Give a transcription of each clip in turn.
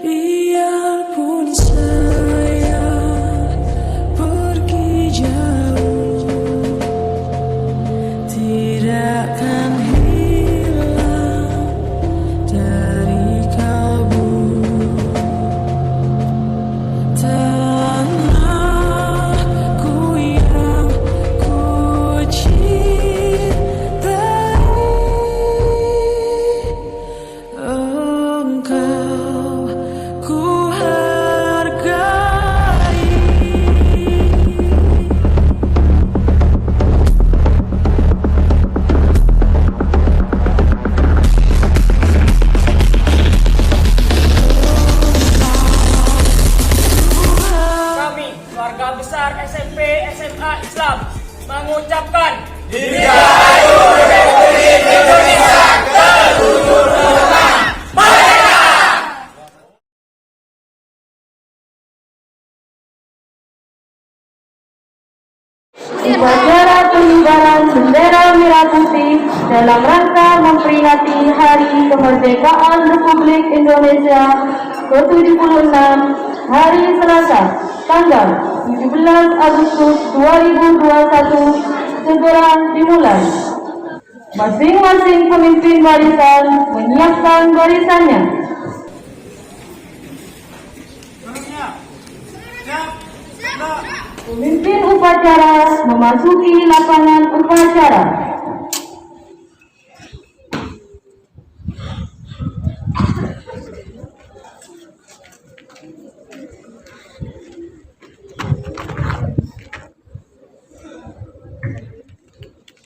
Biarpun saya pergi jauh, tidak akan hilang dari kalbu. Tanahku yang ku cintai, engkau ku hargai. Kami, keluarga besar SMP SMA Islam, mengucapkan Dirgahayu Republik Indonesia ke-76 Merdeka! Upacara pengibaran bendera merah putih dalam rangka memperingati Hari Kemerdekaan Republik Indonesia ke-76 hari Selasa tanggal 17 Agustus 2021 segera dimulai. Masing-masing pemimpin barisan menyiapkan barisannya. Pemimpin upacara memasuki lapangan upacara.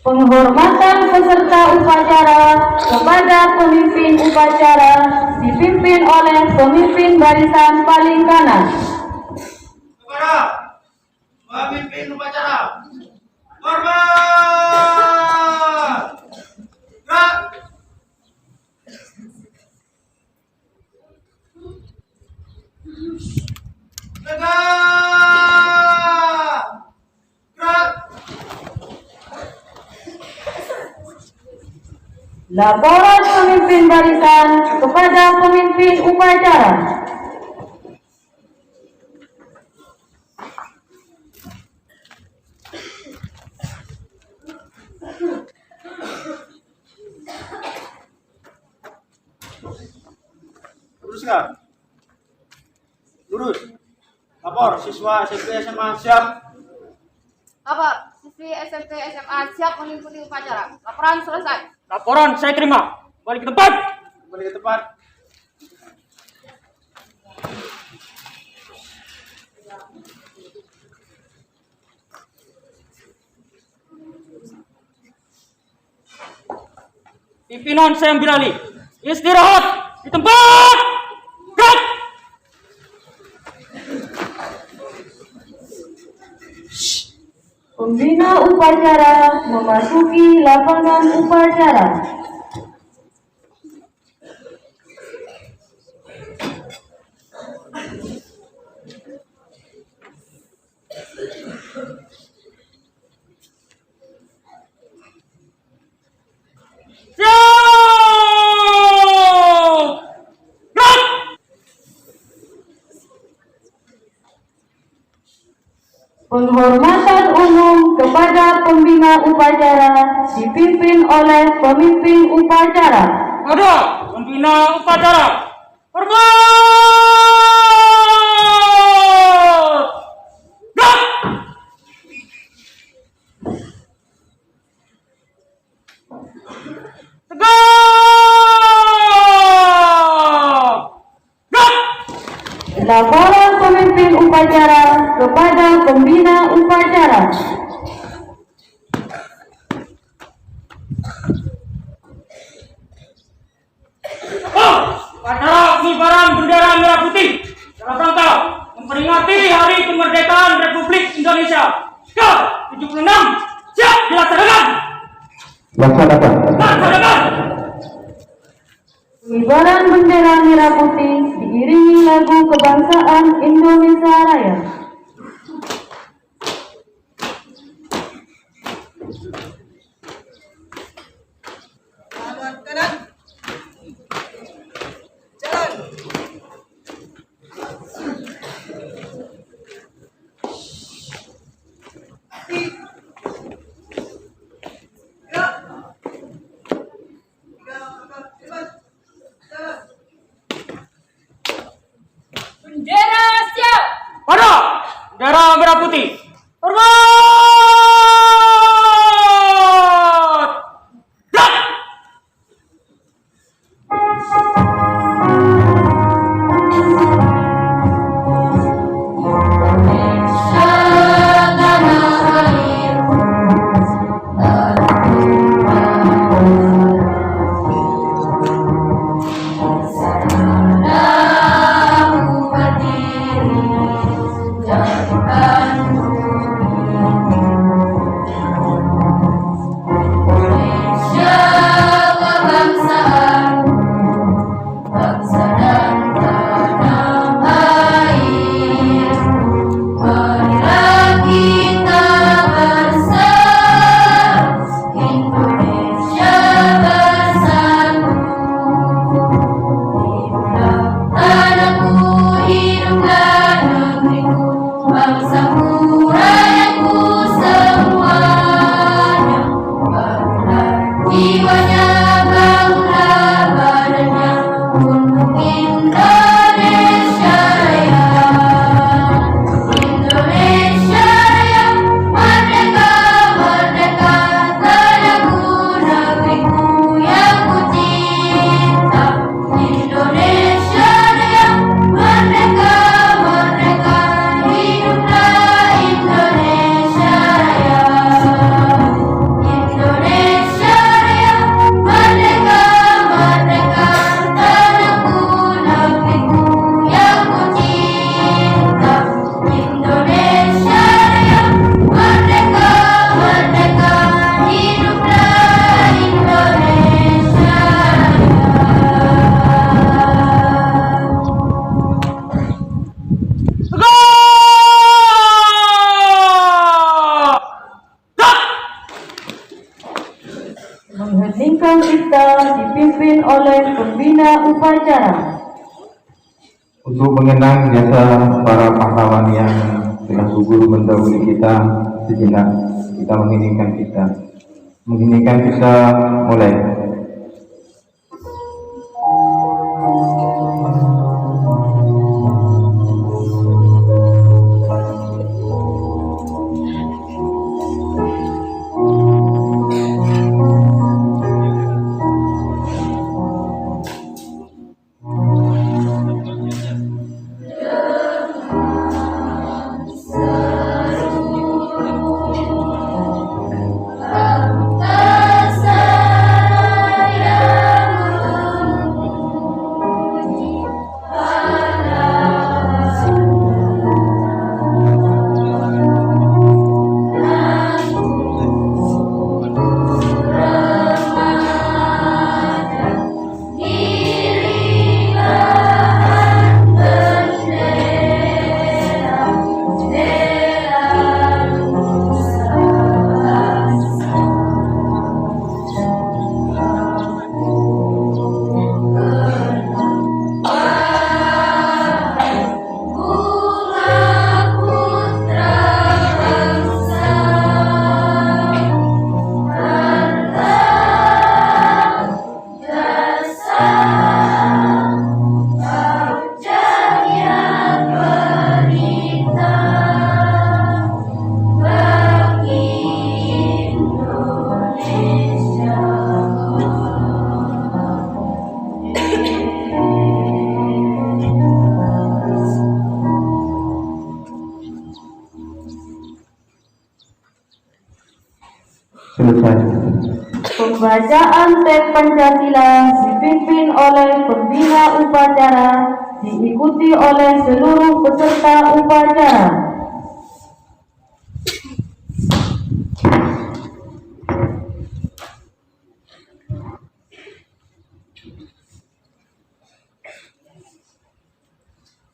Penghormatan peserta upacara kepada pemimpin upacara dipimpin oleh pemimpin barisan paling kanan. Kepada pemimpin upacara, hormat! Gerak! Tegak! Gerak! Laporan pemimpin barisan kepada pemimpin upacara. Lurus nggak? Lurus. Lapor siswa SMP SMA siap. Lapor, siswi SMP SMA siap mengikuti upacara. Laporan selesai. laporan saya terima. Balik ke tempat. Kembali ke tempat. Pimpinan saya ambil alih. Istirahat di tempat. Gerak. Pembina upacara memasuki lapangan upacara. Siap. Gerak. Penghormatan umum kepada pembina upacara dipimpin oleh pemimpin upacara. Ada pembina upacara. Hormat. Gerak. Tegak. Gerak. Laporan pemimpin upacara kepada pembina upacara. Upacara pengibaran bendera merah putih dalam rangka memperingati Hari Kemerdekaan Republik Indonesia ke-76 siap dilaksanakan. Laksanakan. Pengibaran bendera merah putih diiringi lagu kebangsaan Indonesia Raya. Kanan. Jalan. Bendera merah putih. Hormat. Gerak. Mengheningkan kita dipimpin oleh pembina upacara. Untuk mengenang jasa para pahlawan yang telah gugur mendahului kita, sejenak kita mengheningkan kita mulai. Selesai. Pembacaan teks Pancasila dipimpin oleh pembina upacara, diikuti oleh seluruh peserta upacara.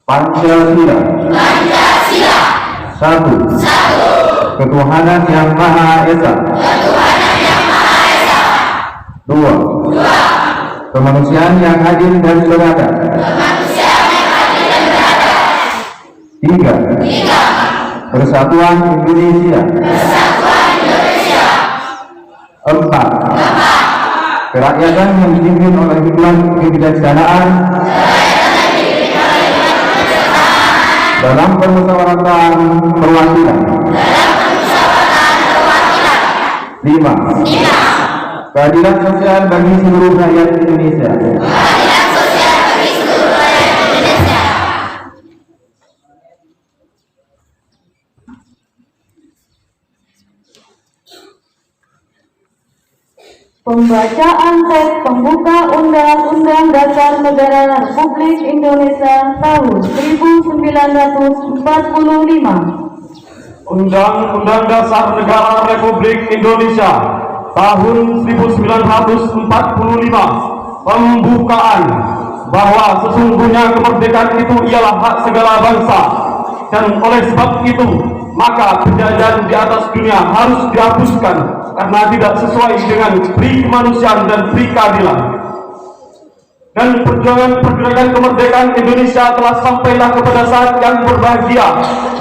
Pancasila. Satu. Ketuhanan yang Maha Esa. Dua. Kemanusiaan yang adil dan beradab. Tiga. Persatuan Indonesia. Empat. Kerakyatan yang dipimpin oleh hikmat kebijaksanaan dalam permusyawaratan perwakilan. 5. Keadilan sosial bagi seluruh rakyat Indonesia. Pembacaan teks pembuka Undang-Undang Dasar Negara Republik Indonesia tahun 1945. Undang-Undang Dasar Negara Republik Indonesia tahun 1945 pembukaan bahwa sesungguhnya kemerdekaan itu ialah hak segala bangsa, dan oleh sebab itu maka penjajahan di atas dunia harus dihapuskan karena tidak sesuai dengan pri kemanusiaan dan pri keadilan. Dan perjuangan kemerdekaan Indonesia telah sampailah kepada saat yang berbahagia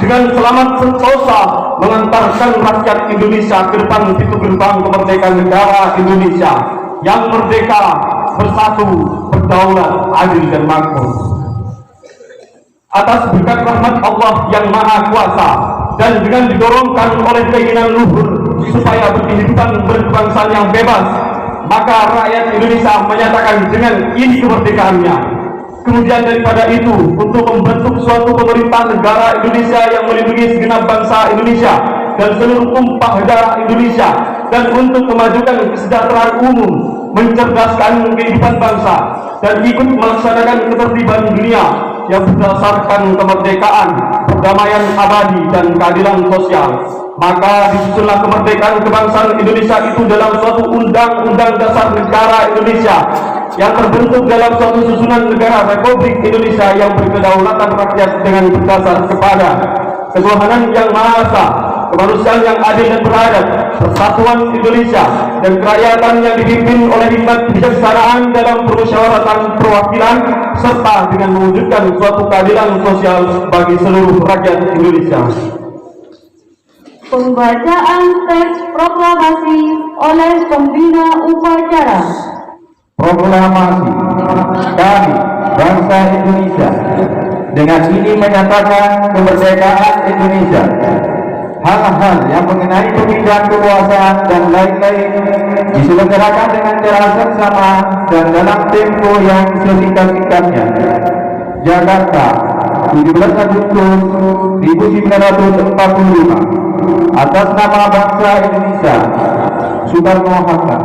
dengan selamat sentosa mengantarkan rakyat Indonesia ke depan pintu gerbang kemerdekaan negara Indonesia yang merdeka, bersatu, berdaulat, adil dan makmur. Atas berkat rahmat Allah yang Maha Kuasa dan dengan didorongkan oleh keinginan luhur supaya berkehidupan berkebangsaan yang bebas, maka rakyat Indonesia menyatakan dengan ini kemerdekaannya. Kemudian daripada itu, untuk membentuk suatu pemerintah negara Indonesia yang melindungi segenap bangsa Indonesia dan seluruh tumpah darah Indonesia, dan untuk memajukan kesejahteraan umum, mencerdaskan kehidupan bangsa, dan ikut melaksanakan ketertiban dunia yang berdasarkan kemerdekaan, perdamaian abadi, dan keadilan sosial. Maka disusunlah kemerdekaan kebangsaan Indonesia itu dalam suatu undang-undang dasar negara Indonesia yang terbentuk dalam suatu susunan negara Republik Indonesia yang berkedaulatan rakyat dengan berdasar kepada ketuhanan yang Maha Esa, kemanusiaan yang adil dan beradab, persatuan Indonesia, dan kerakyatan yang dipimpin oleh hikmat kebijaksanaan dalam permusyawaratan perwakilan, serta dengan mewujudkan suatu keadilan sosial bagi seluruh rakyat Indonesia. Pembacaan teks proklamasi oleh pembina upacara. Proklamasi kami, bangsa Indonesia, dengan ini menyatakan kemerdekaan Indonesia. Hal-hal yang mengenai pemindahan kekuasaan dan lain-lain diselenggarakan dengan cara seksama dan dalam tempo yang sesingkat-singkatnya. Jakarta, 17 Agustus 1945. Atas nama bangsa Indonesia, Soekarno-Hatta.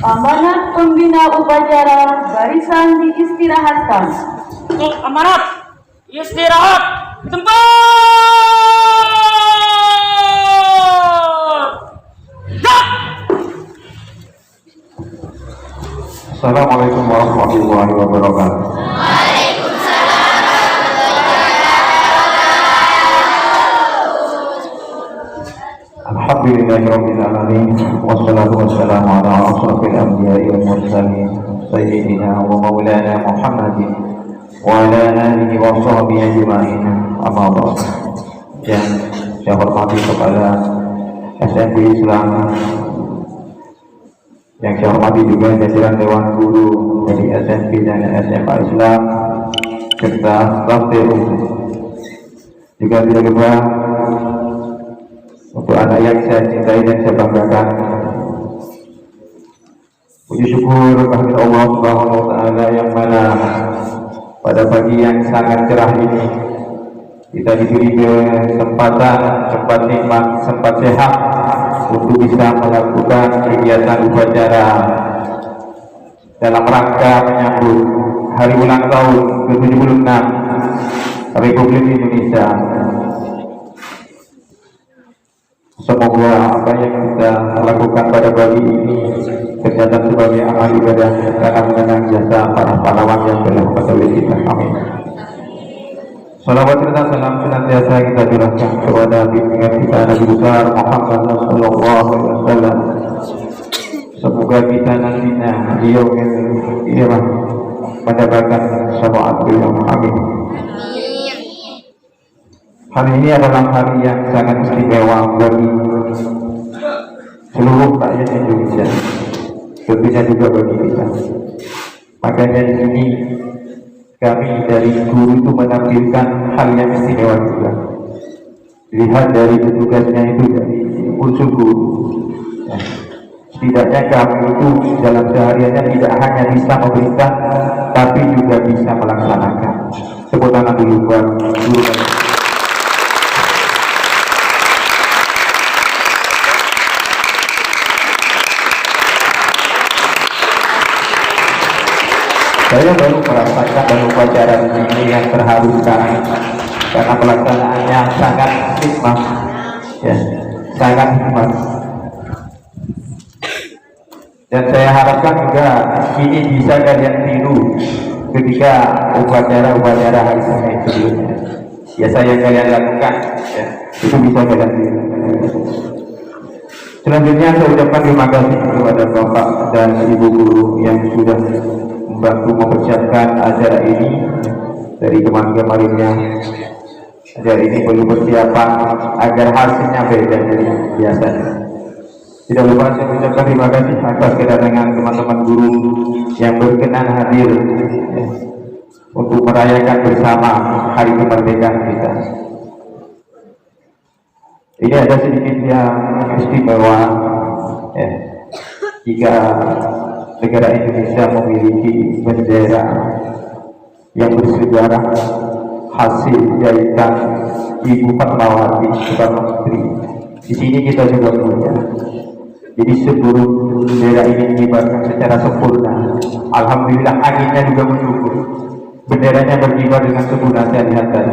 Amanat pembina upacara, barisan diistirahatkan. Untuk amanat, istirahat di tempat. Assalamualaikum warahmatullahi wabarakatuh. Alhamdulillahirabbil alamin, wassalatu wassalamu ala asyrafil anbiya'i wal mursalin, sayyidina wa maulana Muhammadin wa ala alihi wa sahbihi ajma'in. Amma ba'd. Yang saya hormati kepada SMP Islam, yang saya hormati juga jajaran Dewan Guru dari SMP dan SMA Islam serta staf TU. Juga tidak lupa untuk anak yang saya cintai dan saya banggakan. Puji syukur kehadirat Allah Subhanahu wa taala yang mana pada pagi yang sangat cerah ini kita diberi kesempatan, sempat nikmat, sempat sehat untuk bisa melakukan kegiatan upacara dalam rangka menyambut hari ulang tahun ke-76 Republik Indonesia. Semoga apa yang kita lakukan pada pagi ini tercatat sebagai amal ibadah karena mengenang jasa para pahlawan yang telah menolong kita. Amin. Salawat serta salam senantiasa kita curahkan kepada pimpinan kita Nabi besar Muhammad sallallahu alaihi wasallam. Semoga kita nantinya beliau yang mendapatkan syafaat beliau. Amin. Hari ini adalah hari yang sangat istimewa bagi seluruh rakyat Indonesia, tentunya juga bagi kita. Makanya di sini kami dari guru itu menampilkan hal yang istimewa juga. Lihat dari petugasnya itu dari unsur guru. Ya. Setidaknya kami itu dalam sehariannya tidak hanya bisa memerintah, tapi juga bisa melaksanakan. Tepuk tangan dulu buat guru. Saya baru merasakan dan upacara ini yang terharu sekarang karena pelaksanaannya sangat hikmah, ya, sangat hikmah. Dan saya harapkan juga ini bisa kalian tiru ketika upacara-upacara hari Senin sebelumnya. Ya saya kalian lakukan, ya, itu bisa kalian tiru. Selanjutnya saya ucapkan terima kasih kepada Bapak dan Ibu guru yang sudah membantu mempersiapkan acara ini. Dari kemarin-kemarinnya acara ini perlu persiapan agar hasilnya beda dari biasanya. Tidak lupa saya ucapkan terima kasih atas kedatangan teman-teman guru yang berkenan hadir, ya, untuk merayakan bersama hari kemerdekaan kita. Ini ada sedikit yang istimewa, ya, jika negara Indonesia memiliki bendera yang bersejarah hasil jahitan Ibu Fatmawati Soekarno Putri. Di sini kita juga punya. Jadi seluruh bendera ini dikibarkan secara sempurna. Alhamdulillah anginnya juga mendukung. Benderanya berkibar dengan sempurna, saya lihat tadi.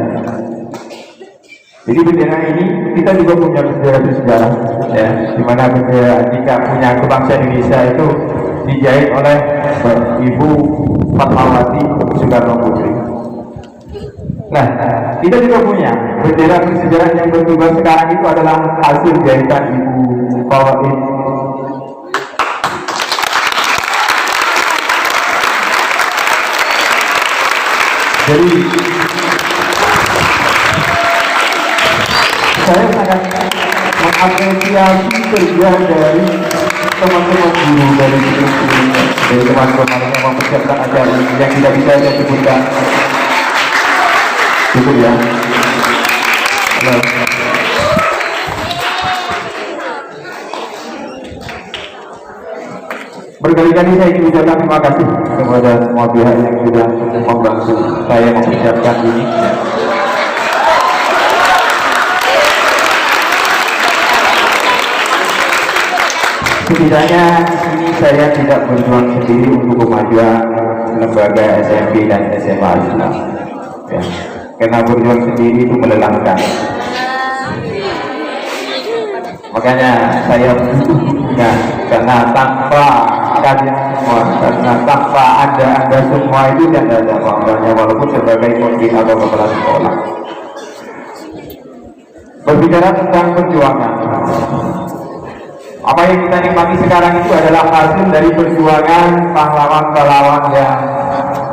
Jadi bendera ini kita juga punya bendera bersejarah, ya, di mana bendera jika punya kebangsaan Indonesia itu dijahit oleh Ibu Fatmawati Soekarno Putri. Nah, kita juga punya bendera bersejarah yang berkibar sekarang itu adalah hasil jahitan Ibu Fawaid. Jadi saya sangat mengapresiasi kerja dari teman-teman guru dari teman-teman yang mempersiapkan acara ini yang tidak bisa saya sebutkan. Cukup ya. Halo. Berkali-kali saya ingin ucapkan terima kasih kepada semua pihak yang sudah membantu saya mempersiapkan ini. Setidaknya ini saya tidak berjuang sendiri untuk kemajuan lembaga SMP dan SMA Islam, ya. Karena berjuang sendiri itu melelahkan. Makanya saya butuhnya, karena tanpa kalian semua, karena tanpa anda semua itu tidak ada apa-apanya, walaupun sebagai pemimpin atau kepala sekolah. Berbicara tentang perjuangan, apa yang kita nikmati sekarang itu adalah hasil dari perjuangan pahlawan-pahlawan yang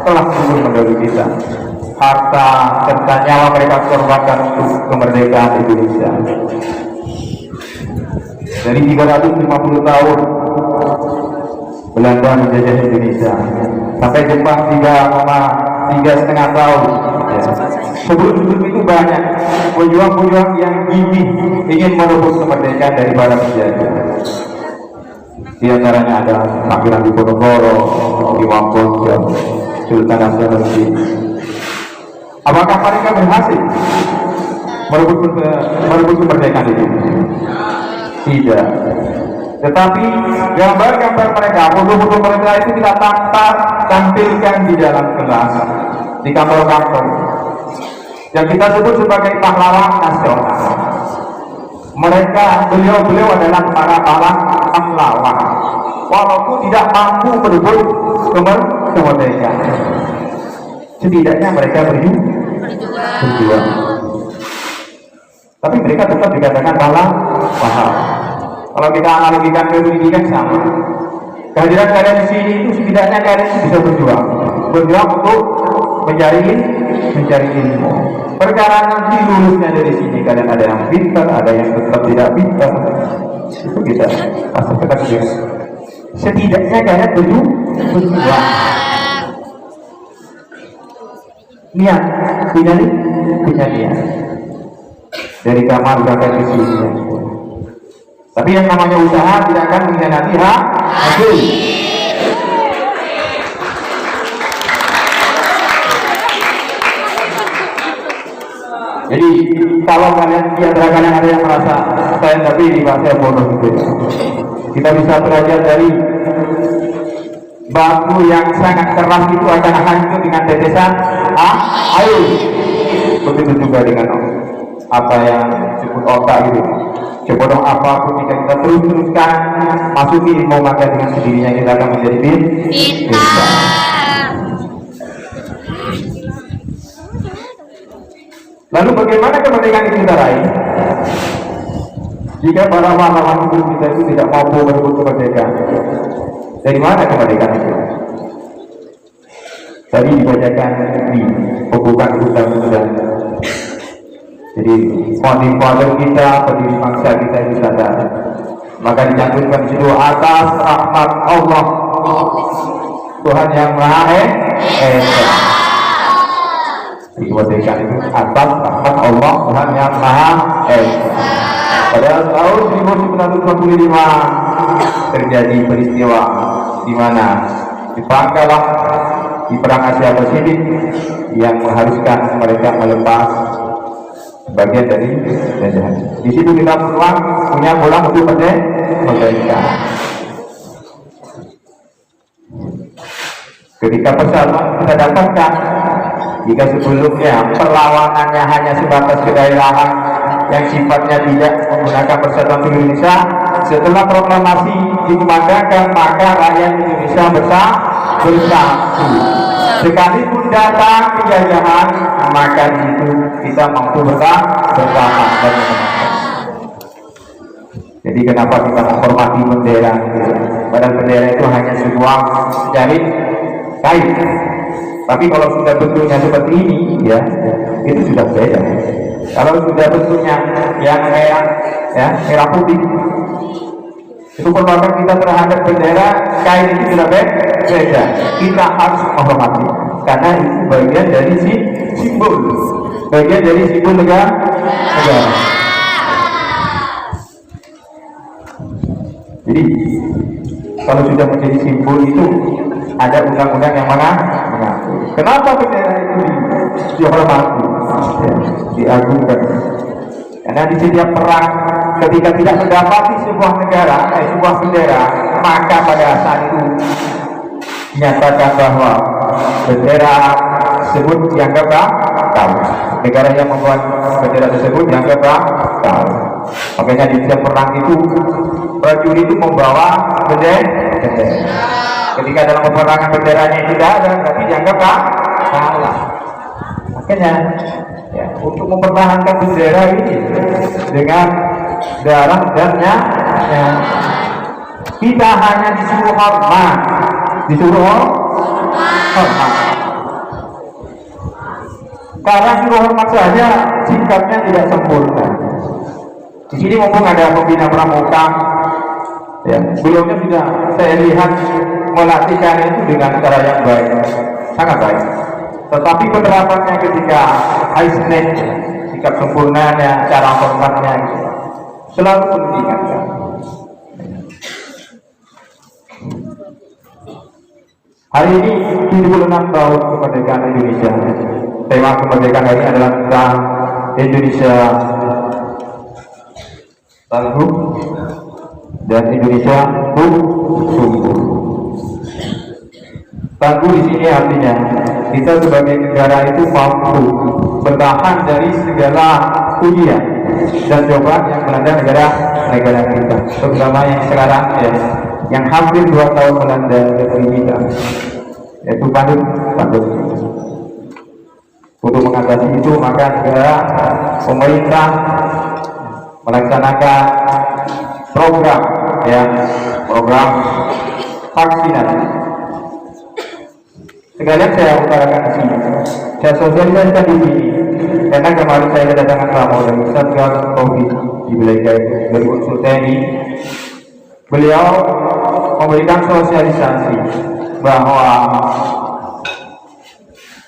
telah gugur mendahului kita. Harta serta nyawa mereka korbankan untuk kemerdekaan Indonesia. Dari 350 tahun Belanda menjajah Indonesia sampai Jepang 3,5 tahun, ya. Sebelum itu banyak pejuang-pejuang yang ingin merebut kemerdekaan dari para penjajah. Di antaranya ada Pangeran Diponegoro, Imam Bonjol, Sultan Hasanuddin. Apakah mereka berhasil merebut kemerdekaan itu? Tidak. Tetapi gambar-gambar mereka, foto-foto mereka itu kita tampilkan di dalam kelas, di kantor-kantor, yang kita sebut sebagai pahlawan nasional. Beliau adalah para pahlawan, walaupun tidak mampu merebut kemerdekaan, setidaknya mereka berjuang. Tapi mereka tetap dikatakan pahlawan. Kalau kita analogikan ke pendidikan sama. Kehadiran kalian di sini itu setidaknya kalian bisa berjuang untuk mencari ilmu. Perkara nanti lulusnya dari sini, kalian ada yang pintar, ada yang tetap tidak pintar. Itu kita pasti kita setidaknya kalian berjuang. niat, punya niat. Dari kamar berangkat ke sini. Tapi yang namanya usaha tidak akan mengkhianati hasil. Jadi kalau kalian di antara kalian ada yang merasa saya tapi ini saya bodoh gitu, kita bisa belajar dari batu yang sangat keras itu akan hancur dengan tetesan air. Begitu juga dengan apa yang disebut otak gitu. Sebodoh apapun jika kita teruskan masuki ilmu, maka dengan sendirinya kita akan menjadi pintar. Lalu bagaimana kemerdekaan itu kita raih? Jika para pahlawan kita itu tidak mampu merebut kemerdekaan, dari mana kemerdekaan itu? Tadi dibacakan di pembukaan undang-undang. Jadi founding kita, pendiri bangsa kita itu sadar. Maka dicantumkan di situ atas rahmat Allah, Tuhan yang Maha Esa. Kemerdekaan itu atas rahmat Allah, Tuhan yang Maha Esa. Pada tahun 1945 terjadi peristiwa di mana di Bangkalan, di perang Asia Pasifik yang mengharuskan mereka melepas bagian dari jajahan. Di situ kita punya pulang untuk merdeka. Ketika persatuan kita dapatkan, jika sebelumnya perlawanannya hanya sebatas kedaerahan yang sifatnya tidak menggunakan persatuan Indonesia, setelah proklamasi dikumandangkan maka rakyat Indonesia bersatu. Sekalipun datang penjajahan, maka di situ kita mampu bersama dan mengenalkan. Jadi kenapa kita menghormati bendera? Padahal bendera itu hanya sebuah jari kain. Tapi kalau sudah bentuknya seperti ini, ya itu sudah beda. Kalau sudah bentuknya yang merah, ya merah putih, itu perlakuan kita terhadap bendera kain itu sudah beda. Kita harus menghormati karena itu bagian dari simbol, bagian dari simbol negara. Jadi kalau sudah menjadi simbol itu ada undang-undang yang mengatur. Kenapa bendera itu dihormati, diagungkan? Karena di setiap perang ketika tidak mendapati sebuah negara, sebuah bendera, maka pada saat itu dinyatakan bahwa bendera tersebut dianggap kalah. Negara yang membuat bendera tersebut dianggap kalah. Makanya di setiap perang itu prajurit itu membawa bendera. Ketika dalam peperangan benderanya tidak ada, berarti dianggap kalah. Makanya ya, untuk mempertahankan bendera ini dengan darah dan nyawanya, kita hanya disuruh hormat, karena suruh hormat saja sikapnya tidak sempurna. Di sini mumpung ada pembina pramuka, ya, beliaunya sudah saya lihat melatihkan itu dengan cara yang baik, sangat baik. Tetapi penerapannya ketika Aisnet, sikap sempurnanya, cara hormatnya selalu perlu diingatkan. Hari ini 76 tahun kemerdekaan Indonesia. Tema kemerdekaan hari ini adalah tentang Indonesia tangguh dan Indonesia tumbuh. Tangguh di sini artinya kita sebagai negara itu mampu bertahan dari segala ujian dan cobaan yang melanda negara kita, terutama yang sekarang ya, yang hampir 2 tahun melanda negeri kita, yaitu pandemi. Untuk mengatasi itu maka negara, pemerintah melaksanakan program vaksinasi. Sekalian saya utarakan di sini, saya sosialisasikan di sini, karena kemarin saya kedatangan tamu dari Satgas Covid di wilayah dari unsur TNI. Beliau memberikan sosialisasi bahwa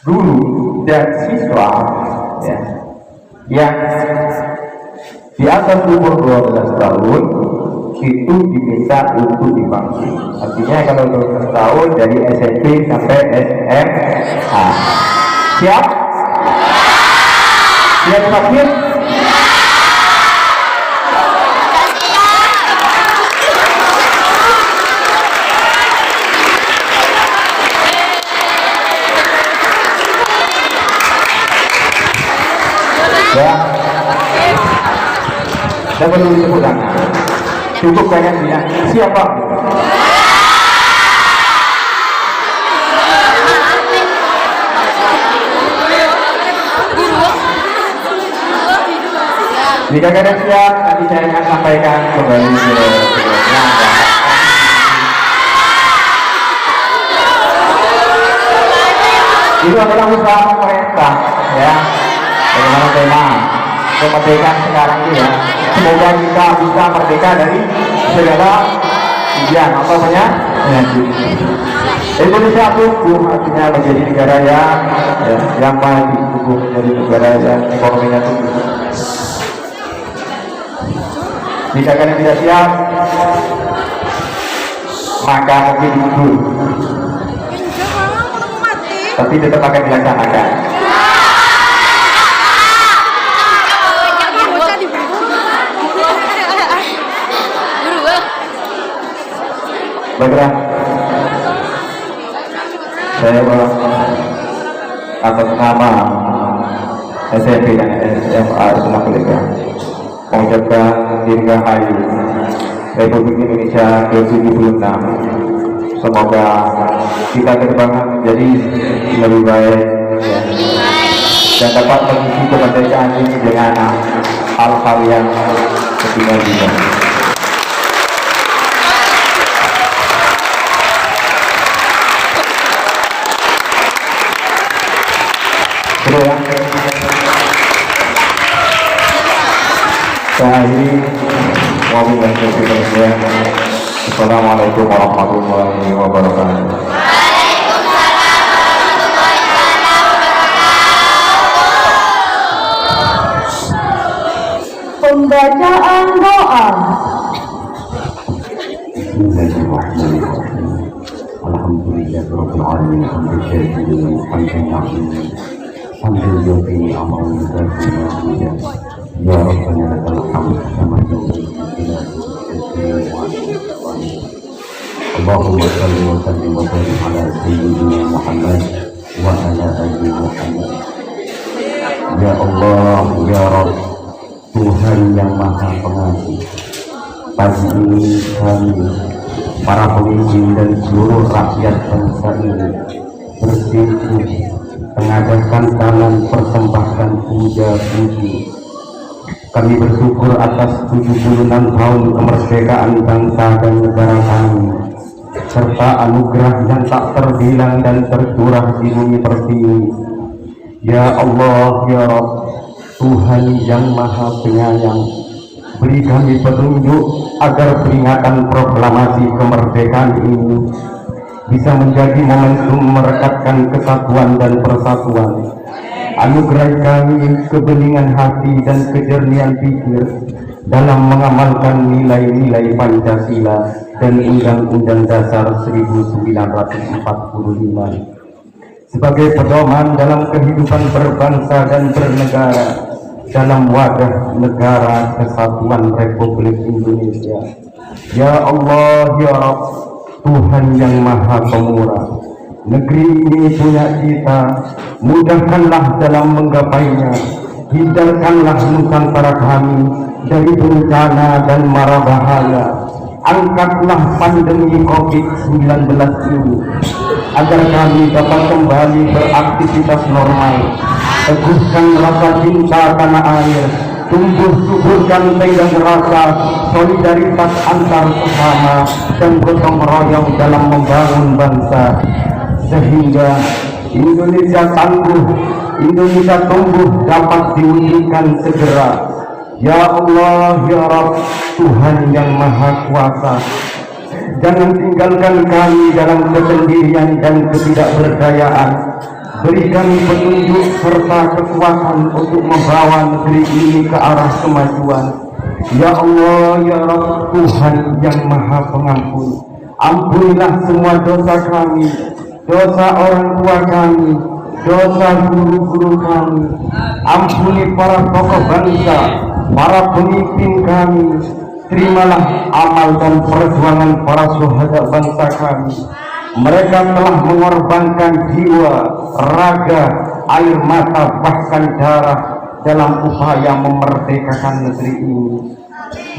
dulu dan siswa ya, yang di atas umur 12 tahun itu diminta untuk divaksin. Artinya kalau 12 tahun dari SMP sampai SMA. Siap? Siap vaksin? Ya, saya perlu disebutkan. Cukup banyak dia. Siapa? Jika kalian siap, nanti saya akan sampaikan kembali ke itu adalah usaha pemerintah, ya. Bagaimana tema kemerdekaan sekarang ini ya. Semoga kita bisa merdeka dari segala ujian atau penyakit. Indonesia tumbuh artinya menjadi negara yang maju, tumbuh menjadi negara yang ekonominya tumbuh. Jika kalian tidak siap, maka mungkin mundur, tapi tetap akan dilaksanakan. Baiklah, saya atas nama SMP dan SMA Islam Merdeka mengucapkan dirgahayu Republik Indonesia ke-76. Semoga kita ke depan menjadi lebih baik ya, dan dapat mengisi kemerdekaan ini dengan hal-hal yang optimal juga. Saya akhiri. Assalamualaikum warahmatullahi wabarakatuh. Pembacaan doa. Bismillahirrahmanirrahim. Alhamdulillahirabbil alamin. Hamdan yufi amal dan ya Rabbana lakal hamd kama yu'minu Allahumma salli wa sallim wa barik ala sayyidina Muhammad wa ala ali Muhammad. Ya Allah, ya Rabb, Tuhan yang Maha Pengasih, pagi ini kami para pemimpin dan seluruh rakyat bangsa ini bersimpuh mengadakan tangan persembahkan puja-puji. Kami bersyukur atas 76 tahun kemerdekaan bangsa dan negara kami, serta anugerah yang tak terbilang dan tercurah di bumi pertiwi. Ya Allah, ya Rabb, Tuhan yang Maha Penyayang, beri kami petunjuk agar peringatan proklamasi kemerdekaan ini bisa menjadi momentum merekatkan kesatuan dan persatuan. Anugerahi kami kebeningan hati dan kejernihan pikir dalam mengamalkan nilai-nilai Pancasila dan Undang-Undang Dasar 1945 sebagai pedoman dalam kehidupan berbangsa dan bernegara dalam wadah negara kesatuan Republik Indonesia. Ya Allah, ya Rabb, Tuhan yang Maha Pemurah, negeri ini punya kita, mudahkanlah dalam menggapainya, hindarkanlah Nusantara kami dari bencana dan mara bahaya, angkatlah pandemi COVID-19 ini, agar kami dapat kembali beraktivitas normal, teguhkan rasa cinta tanah air, tumbuh suburkan tenggang rasa solidaritas antar sesama dan gotong royong dalam membangun bangsa, sehingga Indonesia tangguh, Indonesia tumbuh dapat diwujudkan segera. Ya Allah, ya Rabb, Tuhan yang Maha Kuasa, jangan tinggalkan kami dalam kesendirian dan ketidakberdayaan. Berikan petunjuk serta kekuatan untuk membawa negeri ini ke arah kemajuan. Ya Allah, ya Rabb, Tuhan yang Maha Pengampun, ampunilah semua dosa kami, dosa orang tua kami, dosa guru-guru kami. Ampuni para tokoh bangsa, para pemimpin kami. Terimalah amal dan perjuangan para syuhada bangsa kami. Mereka telah mengorbankan jiwa, raga, air mata, bahkan darah dalam upaya memerdekakan negeri ini.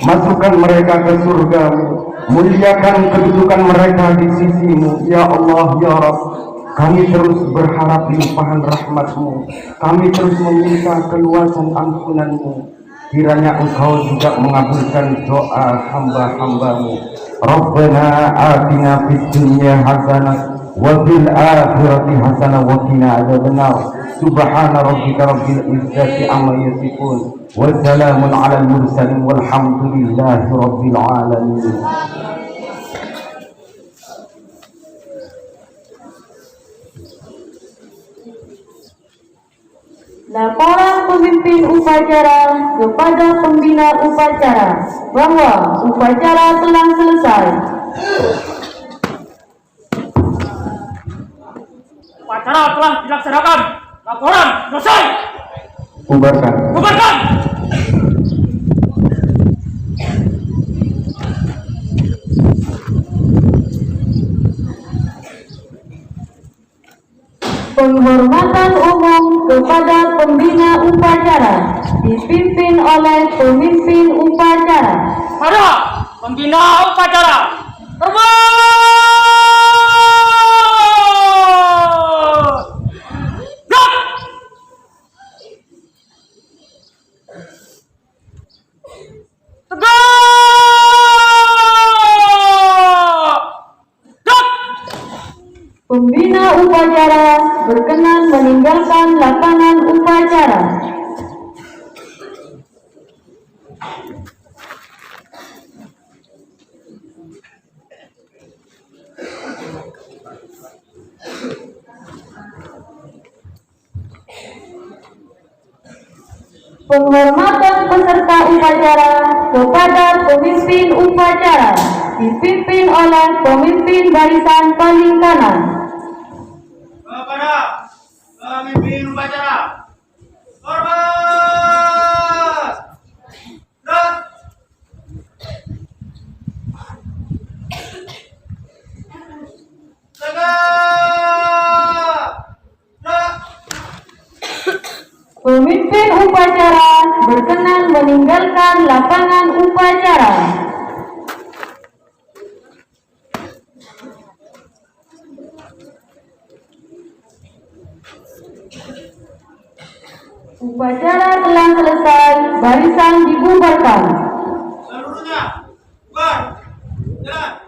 Masukkan mereka ke surga-Mu, muliakan kedudukan mereka di sisi-Mu. Ya Allah, ya Rabb, kami terus berharap limpahan rahmat-Mu, kami terus meminta keluasan ampunan-Mu. Kiranya Engkau juga mengabulkan doa hamba-hamba-Mu. Rabbana atina fid dunya hasanah wa fil akhirati hasanah wa qina adzabannar. Subhana rabbika rabbil izzati amma yasifun wa salamun alal mursalin walhamdulillahi rabbil alamin. Laporan pemimpin upacara kepada pembina upacara bahwa upacara telah selesai. Upacara telah dilaksanakan. Laporan selesai. Bubarkan. Bubarkan. Penghormatan umum kepada pembina upacara dipimpin oleh pemimpin upacara. Para pembina upacara, hormat! Gerak! Tegak! Gerak! Pembina upacara berkenan meninggalkan lapangan upacara. Penghormatan peserta upacara kepada pemimpin upacara dipimpin oleh pemimpin barisan paling kanan. Kepada pemimpin upacara, hormat. Gerak. Tegak. Gerak. Pemimpin upacara berkenan meninggalkan lapangan upacara. Upacara telah selesai, barisan dibubarkan. Seluruhnya, bubar. Jalan.